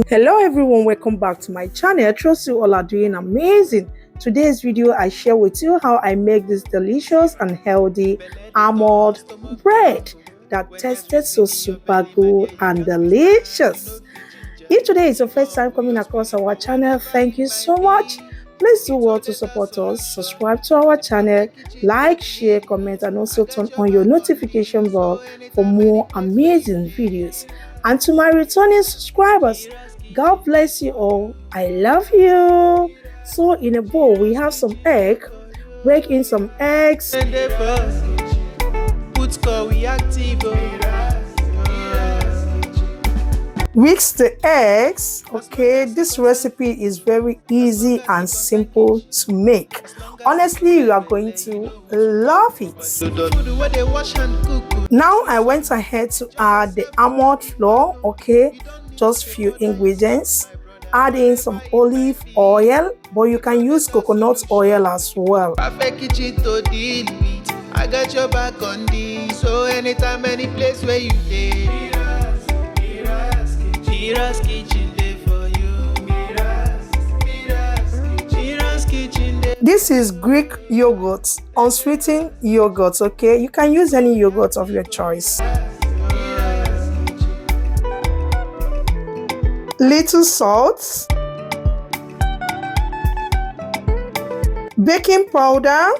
Hello everyone, welcome back to my channel. I trust you all are doing amazing. Today's video I share with you how I make this delicious and healthy almond bread that tasted so super good and delicious. If today is your first time coming across our channel, thank you so much. Please do well to support us, subscribe to our channel, like, share, comment, and also turn on your notification bell for more amazing videos. And to my returning subscribers, God bless you all. I love you. So in a bowl, we have some egg. Break in some eggs. Mix the eggs. Okay, this recipe is very easy and simple to make. Honestly, you are going to love it. Now I went ahead to add the almond flour. Okay, just few ingredients. Add in some olive oil, but you can use coconut oil as well. I got your back on this, so anytime, any place where you live. MIRA'S kitchen day for you. MIRA'S kitchen day. This is Greek yogurt, unsweetened yogurt. Okay, you can use any yogurt of your choice. Little salt, baking powder,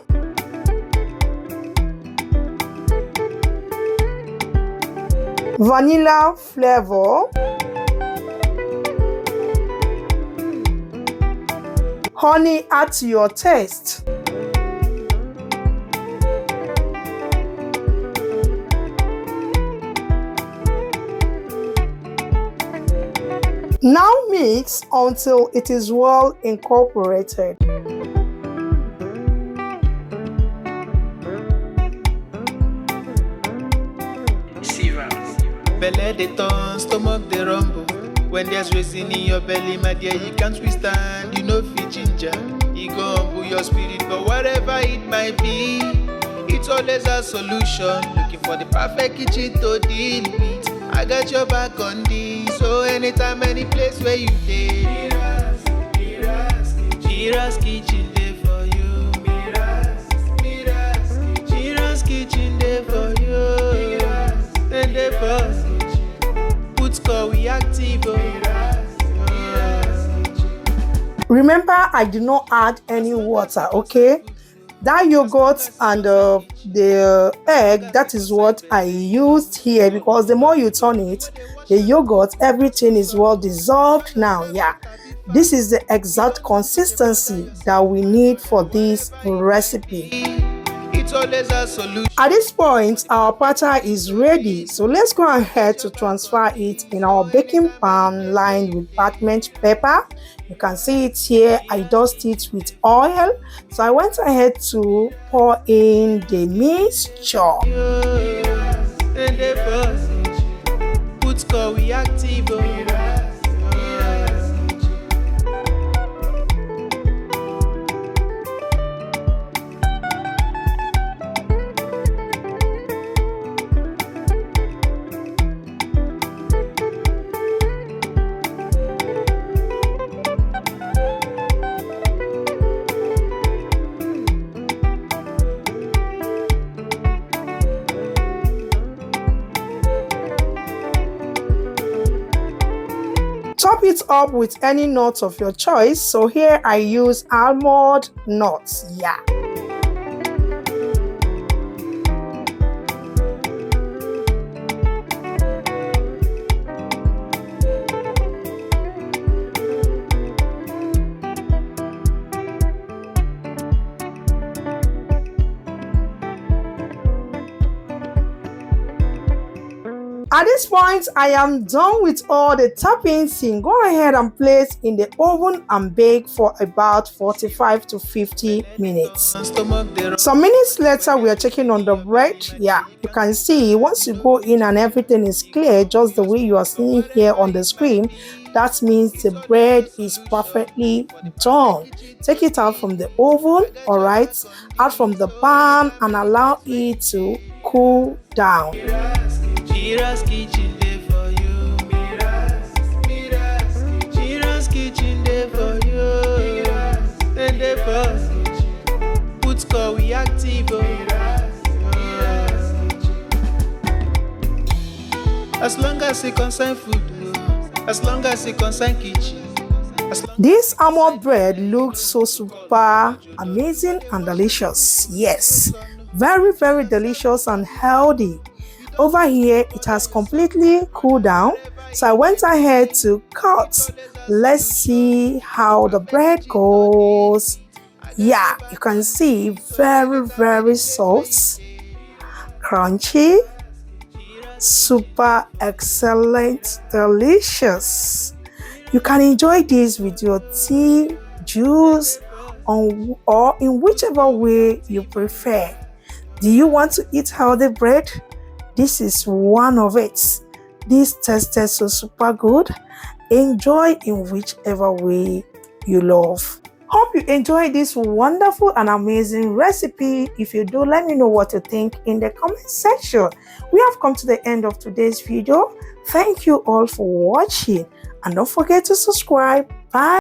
vanilla flavor, honey at your taste. Now mix until it is well incorporated. Belly the turn, stomach the rumble. When there's reason in your belly, my dear, you can't withstand. You know fit ginger. You go humble your spirit, but whatever it might be, it's always a solution. Looking for the perfect kitchen to deal with. I got your back on this, so anytime, any place where you live. MIRA'S kitchen day for you. MIRA'S kitchen day for you. And the boss. We active. Remember, I did not add any water. Okay, that yogurt and the egg, that is what I used here, because the more you turn it, the yogurt, everything is well dissolved now. Yeah, this is the exact consistency that we need for this recipe. Always a solution. At this point, our batter is ready, so let's go ahead to transfer it in our baking pan lined with parchment paper. You can see it here. I dust it with oil, so I went ahead to pour in the mixture. We active. Top it up with any nuts of your choice. So here I use almond nuts. Yeah. At this point, I am done with all the toppings. Go ahead and place in the oven and bake for about 45 to 50 minutes. Some minutes later, we are checking on the bread. Yeah, you can see once you go in and everything is clear, just the way you are seeing here on the screen, that means the bread is perfectly done. Take it out from the oven, all right, out from the pan, and allow it to cool down. MIRA'S kitchen day for you. MIRA'S as it concern food, as long as it concern kitchen. This almond bread looks so super amazing and delicious. Yes, very, very delicious and healthy. Over here, it has completely cooled down, so I went ahead to cut. Let's see how the bread goes. Yeah, you can see very, very soft, crunchy, super excellent, delicious. You can enjoy this with your tea, juice, or in whichever way you prefer. Do you want to eat healthy bread? This is one of it. This tasted so super good. Enjoy in whichever way you love. Hope you enjoyed this wonderful and amazing recipe. If you do, let me know what you think in the comment section. We have come to the end of today's video. Thank you all for watching, and don't forget to subscribe. Bye.